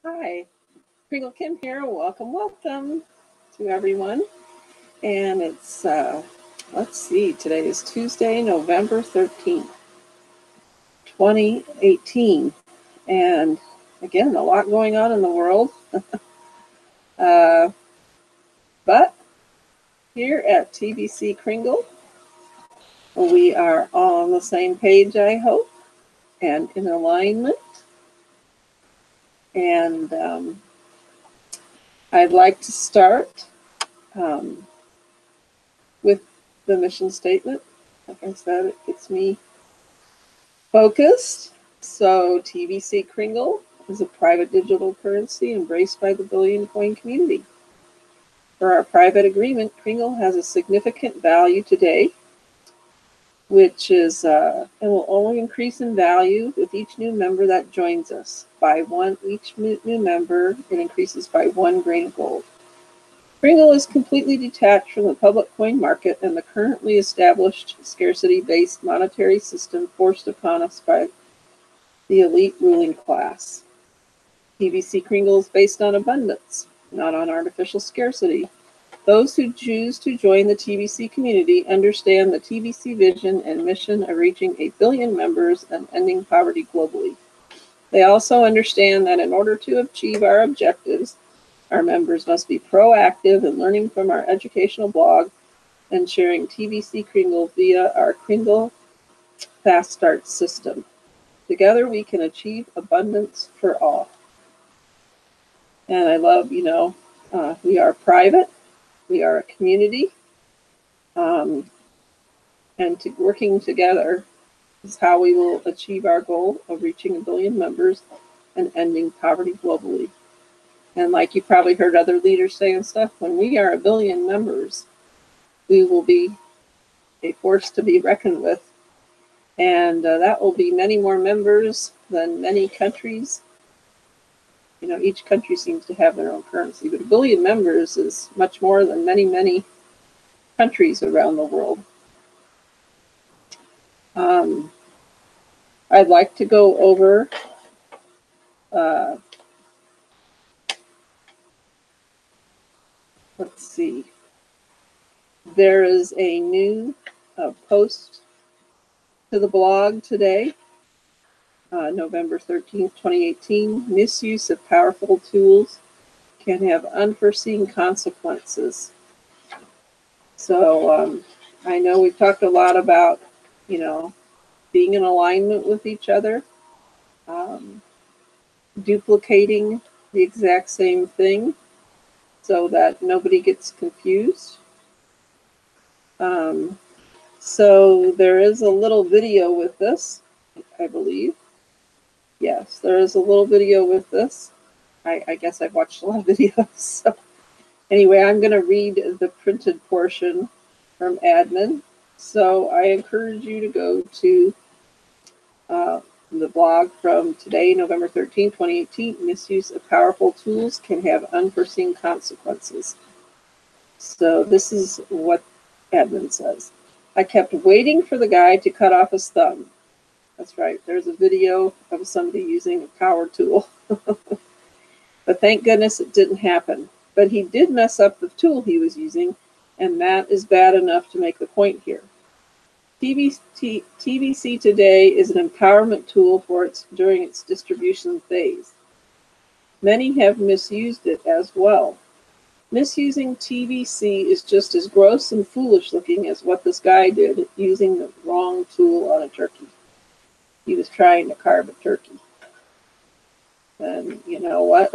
Hi, Kringle Kim here. Welcome to everyone. And it's, let's see, today is Tuesday, November 13th, 2018. And again, a lot going on in the world. But here at TBC Kringle, we are all on the same page, I hope, and in alignment. And I'd like to start with the mission statement. Like I said, it gets me focused. So TBC Kringle is a private digital currency embraced by the billion coin community. For our private agreement, Kringle has a significant value today, which is and will only increase in value with each new member that joins us. Each new member, it increases by 1 grain of gold. Kringle is completely detached from the public coin market and the currently established scarcity-based monetary system forced upon us by the elite ruling class. TBC Kringle is based on abundance, not on artificial scarcity. Those who choose to join the TBC community understand the TBC vision and mission of reaching 1 billion members and ending poverty globally. They also understand that in order to achieve our objectives, our members must be proactive in learning from our educational blog and sharing TBC Kringle via our Kringle Fast Start system. Together we can achieve abundance for all. And I love, we are private, we are a community, and working together is how we will achieve our goal of reaching 1 billion members and ending poverty globally. And like you probably heard other leaders say and stuff, when we are 1 billion members, we will be a force to be reckoned with. And that will be many more members than many countries. Each country seems to have their own currency, but 1 billion members is much more than many, many countries around the world. I'd like to go over let's see. There is a new post to the blog today, November 13th, 2018. Misuse of powerful tools can have unforeseen consequences. So I know we've talked a lot about, being in alignment with each other, duplicating the exact same thing so that nobody gets confused. So there is a little video with this, I believe. Yes, there is a little video with this. I guess I've watched a lot of videos. So anyway, I'm going to read the printed portion from admin. So I encourage you to go to the blog from today, November 13, 2018. Misuse of powerful tools can have unforeseen consequences. So this is what admin says. I kept waiting for the guy to cut off his thumb. That's right, there's a video of somebody using a power tool. But thank goodness it didn't happen. But he did mess up the tool he was using, and that is bad enough to make the point here. TBC today is an empowerment tool during its distribution phase. Many have misused it as well. Misusing TBC is just as gross and foolish looking as what this guy did using the wrong tool on a turkey. He was trying to carve a turkey. And you know what?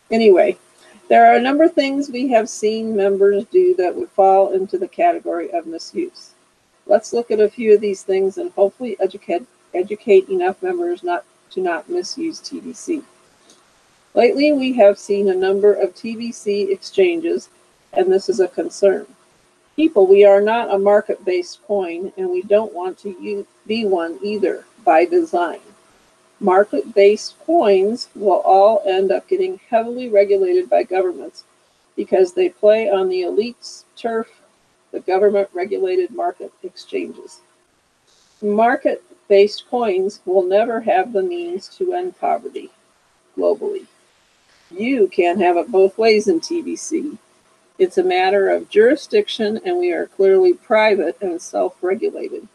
Anyway, there are a number of things we have seen members do that would fall into the category of misuse. Let's look at a few of these things and hopefully educate enough members to not misuse TBC. Lately, we have seen a number of TBC exchanges, and this is a concern. People, we are not a market-based coin, and we don't want to be one either by design. Market-based coins will all end up getting heavily regulated by governments because they play on the elite's turf, the government-regulated market exchanges. Market-based based coins will never have the means to end poverty globally. You can't have it both ways in TBC. It's a matter of jurisdiction, and we are clearly private and self-regulated.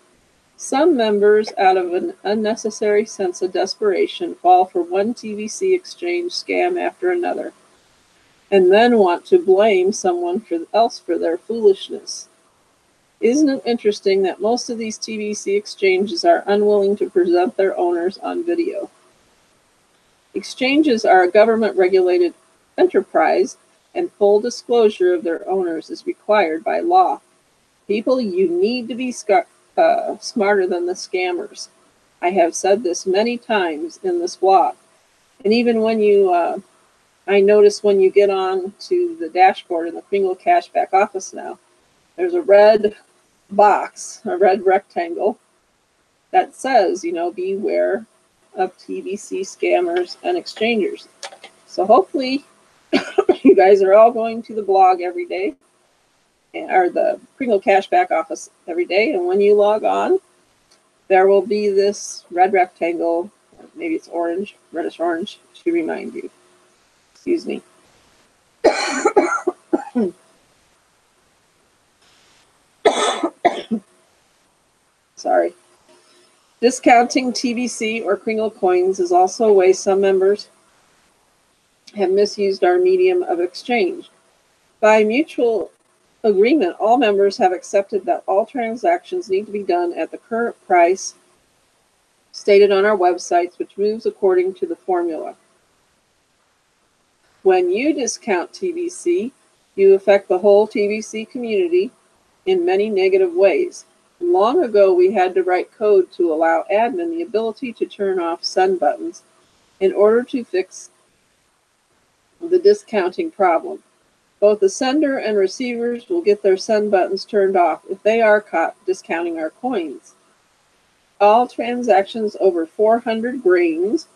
Some members, out of an unnecessary sense of desperation, fall for one TBC exchange scam after another, and then want to blame someone else for their foolishness. Isn't it interesting that most of these TBC exchanges are unwilling to present their owners on video? Exchanges are a government-regulated enterprise, and full disclosure of their owners is required by law. People, you need to be smarter than the scammers. I have said this many times in this blog. And even when you, I notice when you get on to the dashboard in the Kringle Cashback office now, there's a red box, a red rectangle that says, you know, beware of TBC scammers and exchangers. So hopefully you guys are all going to the blog every day, or the Kringle Cashback office every day, and when you log on, there will be this red rectangle, maybe it's orange, reddish orange, to remind you. Excuse me. Sorry. Discounting TBC or Kringle coins is also a way some members have misused our medium of exchange. By mutual agreement, all members have accepted that all transactions need to be done at the current price stated on our websites, which moves according to the formula. When you discount TBC, you affect the whole TBC community in many negative ways. Long ago, we had to write code to allow admin the ability to turn off send buttons in order to fix the discounting problem. Both the sender and receivers will get their send buttons turned off if they are caught discounting our coins. All transactions over 400 grains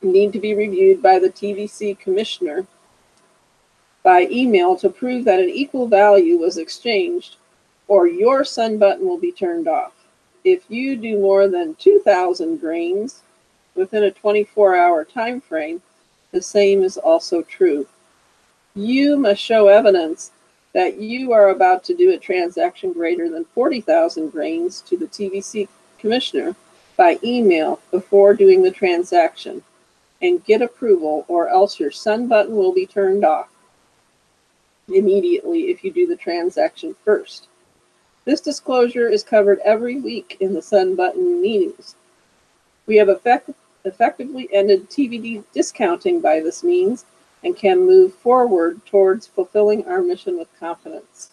need to be reviewed by the TBC commissioner by email to prove that an equal value was exchanged, or your send button will be turned off. If you do more than 2,000 grains within a 24-hour time frame, the same is also true. You must show evidence that you are about to do a transaction greater than 40,000 grains to the TBC commissioner by email before doing the transaction, and get approval, or else your send button will be turned off immediately if you do the transaction first. This disclosure is covered every week in the send button meetings. We have effectively ended TBD discounting by this means and can move forward towards fulfilling our mission with confidence.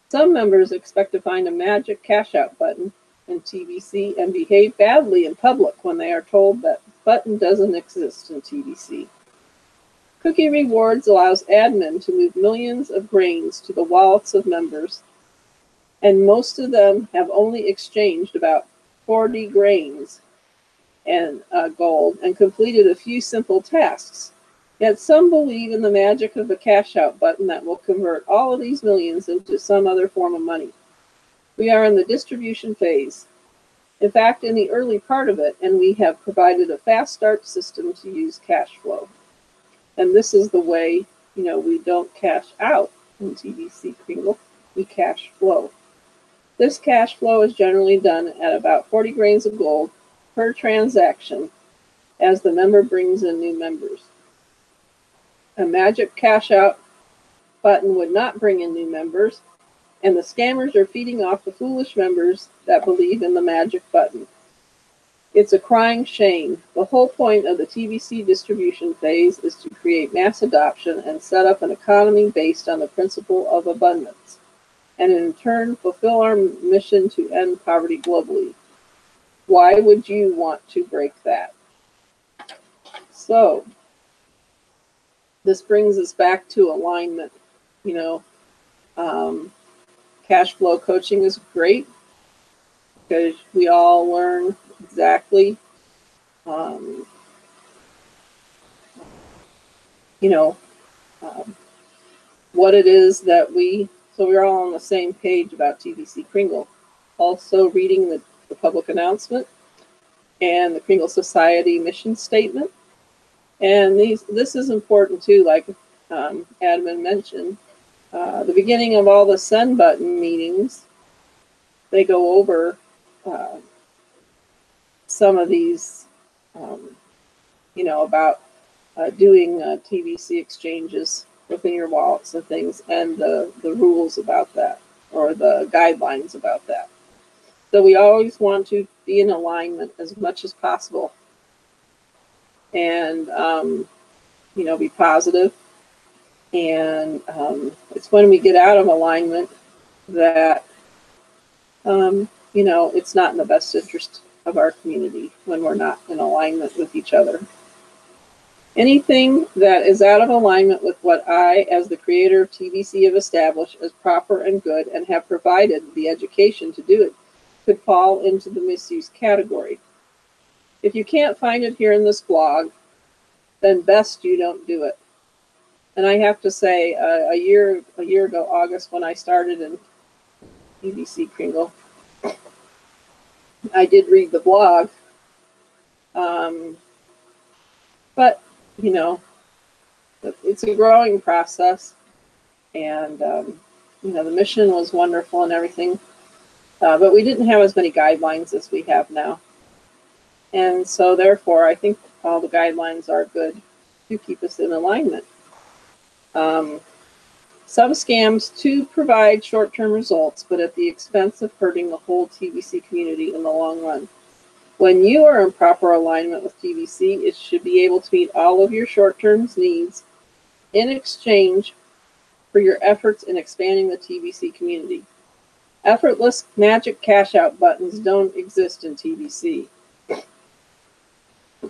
Some members expect to find a magic cash out button in TBC and behave badly in public when they are told that button doesn't exist in TBC. Cookie Rewards allows admin to move millions of grains to the wallets of members, and most of them have only exchanged about 40 grains and gold and completed a few simple tasks. Yet some believe in the magic of the cash out button that will convert all of these millions into some other form of money. We are in the distribution phase. In fact, in the early part of it, and we have provided a fast start system to use cash flow. And this is the way, you know, we don't cash out in TBC Kringle, we cash flow. This cash flow is generally done at about 40 grains of gold per transaction as the member brings in new members. A magic cash out button would not bring in new members, and the scammers are feeding off the foolish members that believe in the magic button. It's a crying shame. The whole point of the TBC distribution phase is to create mass adoption and set up an economy based on the principle of abundance, and in turn fulfill our mission to end poverty globally. Why would you want to break that? So, this brings us back to alignment. You know, cash flow coaching is great because we all learn exactly, you know, what it is that so we're all on the same page about TBC Kringle. Also reading the the public announcement, and the Kringle Society mission statement. And this is important too, like Admin mentioned. The beginning of all the send button meetings, they go over some of these, about doing TVC exchanges within your wallets and things, and the rules about that, or the guidelines about that. So we always want to be in alignment as much as possible, and be positive. And it's when we get out of alignment that it's not in the best interest of our community, when we're not in alignment with each other. Anything that is out of alignment with what I, as the creator of TVC, have established as proper and good and have provided the education to do it could fall into the misuse category. If you can't find it here in this blog, then best you don't do it. And I have to say, a year ago, August, when I started in TVC Kringle, I did read the blog, but it's a growing process, and the mission was wonderful and everything, but we didn't have as many guidelines as we have now, and so therefore I think all the guidelines are good to keep us in alignment. Some scams too provide short-term results, but at the expense of hurting the whole TVC community in the long run. When you are in proper alignment with TVC, it should be able to meet all of your short-term needs in exchange for your efforts in expanding the TVC community. Effortless magic cash-out buttons don't exist in TVC.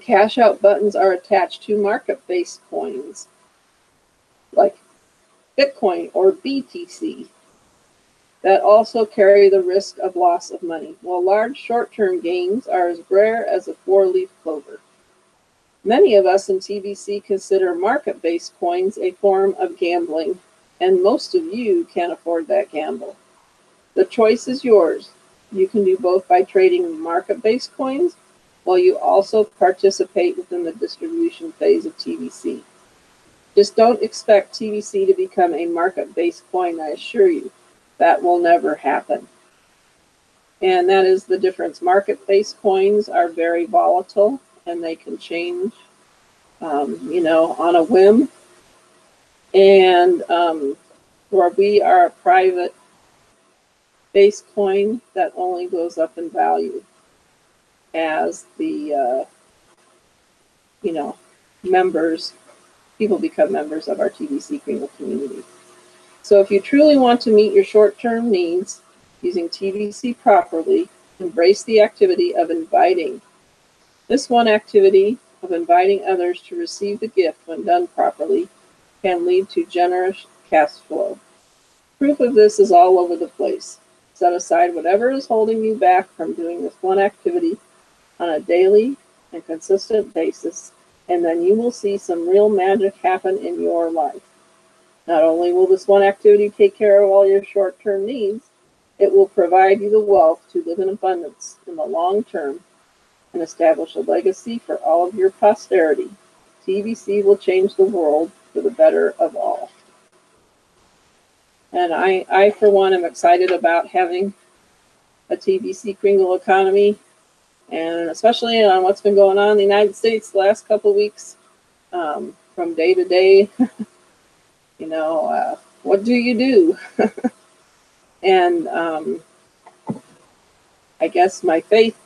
Cash-out buttons are attached to market-based coins, like Bitcoin or BTC, that also carry the risk of loss of money, while large short-term gains are as rare as a four-leaf clover. Many of us in TVC consider market-based coins a form of gambling, and most of you can't afford that gamble. The choice is yours. You can do both by trading market-based coins, while you also participate within the distribution phase of TVC. Just don't expect TVC to become a market-based coin, I assure you. That will never happen. And that is the difference. Market-based coins are very volatile, and they can change, on a whim. And where we are a private-based coin that only goes up in value as the, people become members of our TVC Kringle community. So if you truly want to meet your short-term needs using TVC properly, embrace the activity of inviting. This one activity of inviting others to receive the gift, when done properly, can lead to generous cash flow. Proof of this is all over the place. Set aside whatever is holding you back from doing this one activity on a daily and consistent basis, and then you will see some real magic happen in your life. Not only will this one activity take care of all your short-term needs, it will provide you the wealth to live in abundance in the long term and establish a legacy for all of your posterity. TVC will change the world for the better of all. And I for one, am excited about having a TVC Kringle economy, and especially on what's been going on in the United States the last couple of weeks, from day to day. What do you do? And I guess my faith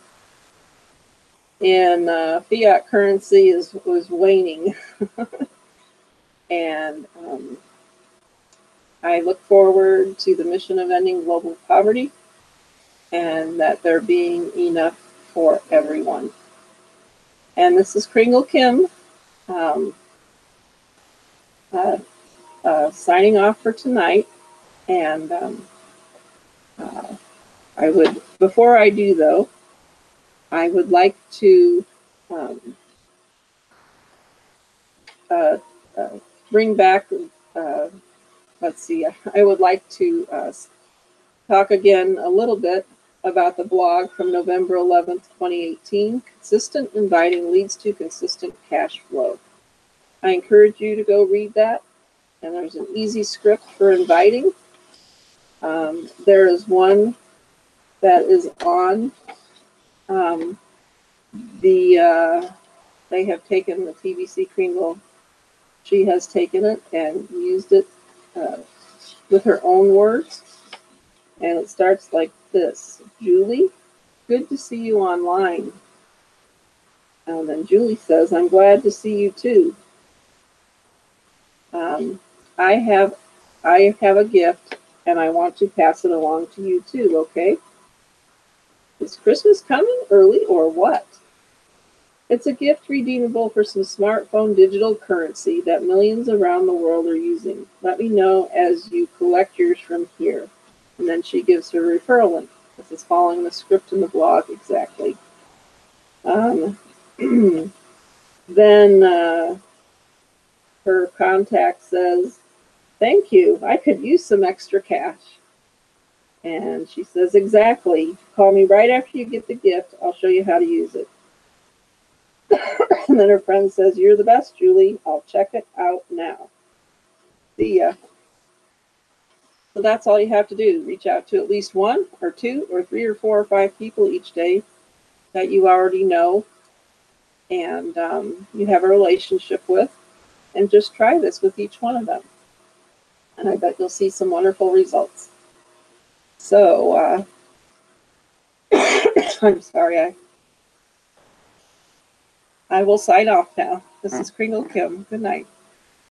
in fiat currency was waning. And I look forward to the mission of ending global poverty, and that there being enough for everyone. And this is Kringle Kim, signing off for tonight. And before I do though, I would like to bring back, let's see, I would like to talk again a little bit about the blog from November 11th, 2018. Consistent inviting leads to consistent cash flow. I encourage you to go read that. And there's an easy script for inviting. There is one that is on they have taken the TVC Kringle. She has taken it and used it with her own words. And it starts like this. Julie, good to see you online. And then Julie says, I'm glad to see you too. I have a gift and I want to pass it along to you too, okay? Is Christmas coming early or what? It's a gift redeemable for some smartphone digital currency that millions around the world are using. Let me know as you collect yours from here. And then she gives her referral link. This is following the script in the blog exactly. Then her contact says, thank you. I could use some extra cash. And she says, exactly. Call me right after you get the gift. I'll show you how to use it. And then her friend says, you're the best, Julie. I'll check it out now. See ya. So that's all you have to do. Reach out to at least 1 or 2 or 3 or 4 or 5 people each day that you already know and you have a relationship with. And just try this with each one of them. And I bet you'll see some wonderful results. So, I'm sorry, I will sign off now. This is Kringle Kim. Good night.